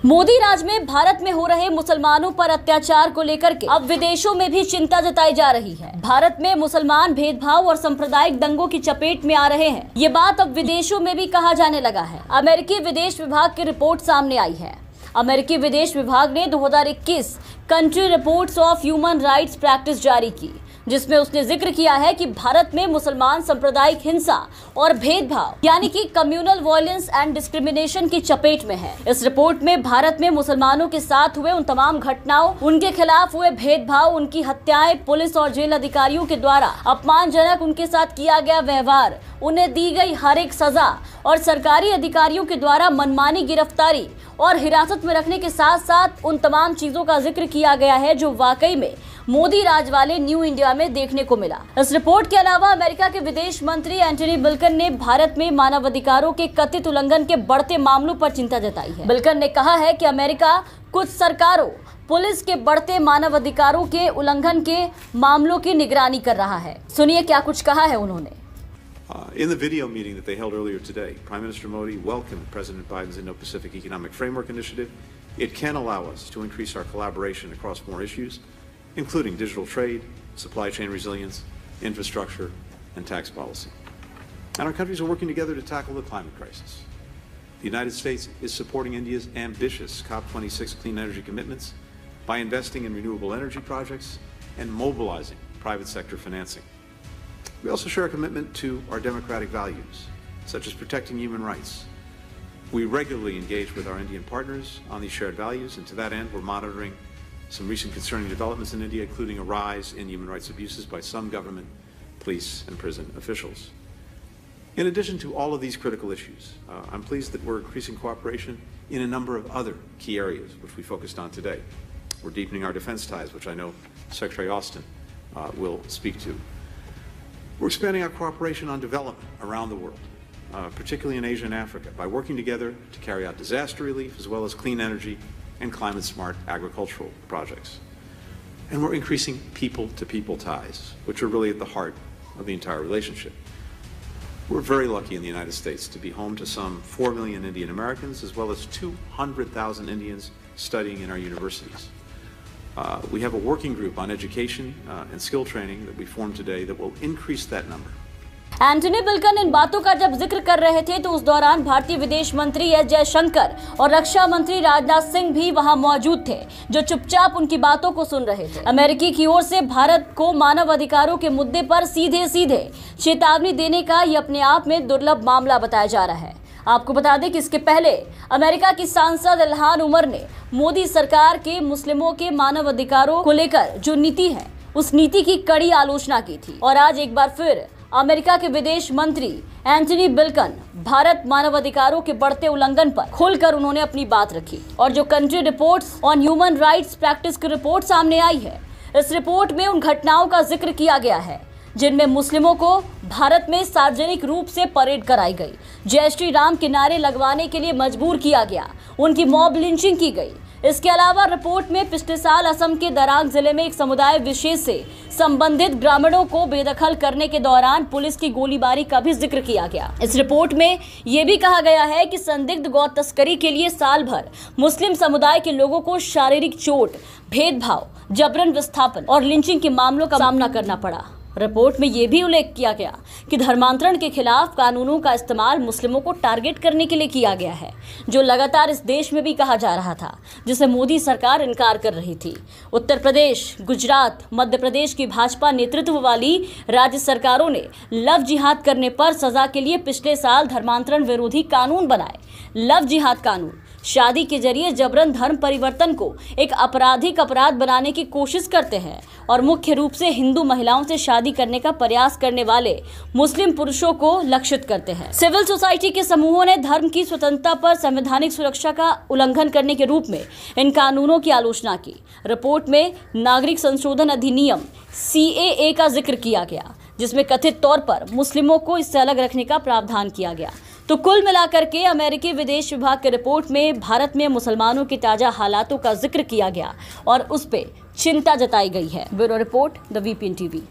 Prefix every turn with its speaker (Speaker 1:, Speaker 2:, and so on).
Speaker 1: मोदी राज में भारत में हो रहे मुसलमानों पर अत्याचार को लेकर के अब विदेशों में भी चिंता जताई जा रही है। भारत में मुसलमान भेदभाव और सांप्रदायिक दंगों की चपेट में आ रहे हैं। ये बात अब विदेशों में भी कहा जाने लगा है। अमेरिकी विदेश विभाग की रिपोर्ट सामने आई है। अमेरिकी विदेश विभाग ने 2021 country reports of human rights practice जारी की, जिसमें उसने जिक्र किया है कि भारत में मुसलमान सांप्रदायिक हिंसा और भेदभाव यानी कि कम्युनल वायलेंस एंड डिस्क्रिमिनेशन की चपेट में है। इस रिपोर्ट में भारत में मुसलमानों के साथ हुए उन तमाम घटनाओं, उनके खिलाफ हुए भेदभाव, उनकी हत्याएं, पुलिस और जेल अधिकारियों के द्वारा अपमानजनक उनके साथ किया गया व्यवहार, उन्हें दी गई हर एक सजा और सरकारी अधिकारियों के द्वारा मनमानी गिरफ्तारी और हिरासत में रखने के साथ साथ उन तमाम चीजों का जिक्र किया गया है जो वाकई में मोदी राज वाले न्यू इंडिया में देखने को मिला। इस रिपोर्ट के अलावा अमेरिका के विदेश मंत्री एंटनी बिल्कन ने भारत में मानवाधिकारों के कथित उल्लंघन के बढ़ते मामलों पर चिंता जताई है। बिल्कन ने कहा है कि अमेरिका कुछ सरकारों, पुलिस के बढ़ते मानवाधिकारों के उल्लंघन के मामलों की निगरानी कर रहा है। सुनिए क्या कुछ कहा है उन्होंने।
Speaker 2: In the video meeting that they held earlier today, Prime Minister Modi welcomed President Biden's Indo-Pacific Economic Framework Initiative. It can allow us to increase our collaboration across more issues, including digital trade, supply chain resilience, infrastructure, and tax policy. And our countries are working together to tackle the climate crisis. The United States is supporting India's ambitious COP26 clean energy commitments by investing in renewable energy projects and mobilizing private sector financing. We also share a commitment to our democratic values, such as protecting human rights. We regularly engage with our Indian partners on these shared values, and to that end, we're monitoring some recent concerning developments in India, including a rise in human rights abuses by some government, police, and prison officials. In addition to all of these critical issues, I'm pleased that we're increasing cooperation in a number of other key areas, which we focused on today. We're deepening our defense ties, which I know Secretary Austin will speak to. We're expanding our cooperation on development around the world, particularly in Asia and Africa, by working together to carry out disaster relief as well as clean energy and climate-smart agricultural projects. And we're increasing people-to-people ties, which are really at the heart of the entire relationship. We're very lucky in the United States to be home to some 4 million Indian Americans, as well as 200,000 Indians studying in our universities. We have a working group on education and skill training that we formed today that will increase that number.
Speaker 1: Antony Blinken इन बातों का जब जिक्र कर रहे थे तो उस दौरान भारतीय विदेश मंत्री एस जयशंकर और रक्षा मंत्री राजनाथ सिंह भी वहां मौजूद थे, जो चुपचाप उनकी बातों को सुन रहे थे। अमेरिकी की ओर से भारत को मानव अधिकारों के मुद्दे पर सीधे सीधे चेतावनी देने का ये अपने आप में दुर्लभ मामला बताया जा रहा है। आपको बता दें कि इसके पहले अमेरिका की सांसद इल्हान उमर ने मोदी सरकार के मुस्लिमों के मानव अधिकारों को लेकर जो नीति है, उस नीति की कड़ी आलोचना की थी। और आज एक बार फिर अमेरिका के विदेश मंत्री एंटनी बिल्कन भारत मानवाधिकारों के बढ़ते उल्लंघन पर खुलकर उन्होंने अपनी बात रखी। और जो country reports on human rights practice की रिपोर्ट सामने आई है, इस रिपोर्ट में उन घटनाओं का जिक्र किया गया है जिनमें मुस्लिमों को भारत में सार्वजनिक रूप से परेड कराई गई, जय श्री राम के नारे लगवाने के लिए मजबूर किया गया, उनकी मॉब लिंचिंग की गई। इसके अलावा रिपोर्ट में पिछले साल असम के दरांग जिले में एक समुदाय विशेष से संबंधित ग्रामीणों को बेदखल करने के दौरान पुलिस की गोलीबारी का भी जिक्र किया गया। इस रिपोर्ट में यह भी कहा गया है कि संदिग्ध गौ तस्करी के लिए साल भर मुस्लिम समुदाय के लोगों को शारीरिक चोट, भेदभाव, जबरन विस्थापन और लिंचिंग के मामलों का सामना करना पड़ा। रिपोर्ट में यह भी उल्लेख किया गया कि धर्मांतरण के खिलाफ कानूनों का इस्तेमाल मुस्लिमों को टारगेट करने के लिए किया गया है, जो लगातार इस देश में भी कहा जा रहा था, जिसे मोदी सरकार इनकार कर रही थी। उत्तर प्रदेश, गुजरात, मध्य प्रदेश की भाजपा नेतृत्व वाली राज्य सरकारों ने लव जिहाद करने पर सजा के लिए पिछले साल धर्मांतरण विरोधी कानून बनाए। लव जिहाद कानून शादी के जरिए जबरन धर्म परिवर्तन को एक आपराधिक अपराध बनाने की कोशिश करते हैं और मुख्य रूप से हिंदू महिलाओं से शादी करने का प्रयास करने वाले मुस्लिम पुरुषों को लक्षित करते हैं। सिविल सोसाइटी के समूहों ने धर्म की स्वतंत्रता पर संवैधानिक सुरक्षा का उल्लंघन करने के रूप में इन कानूनों की आलोचना की। रिपोर्ट में नागरिक संशोधन अधिनियम CAA का जिक्र किया गया, जिसमें कथित तौर पर मुस्लिमों को इससे अलग रखने का प्रावधान किया गया। तो कुल मिलाकर के अमेरिकी विदेश विभाग के रिपोर्ट में भारत में मुसलमानों की ताजा हालातों का जिक्र किया गया और उस पर चिंता जताई गई है। Bureau report, the VPN TV।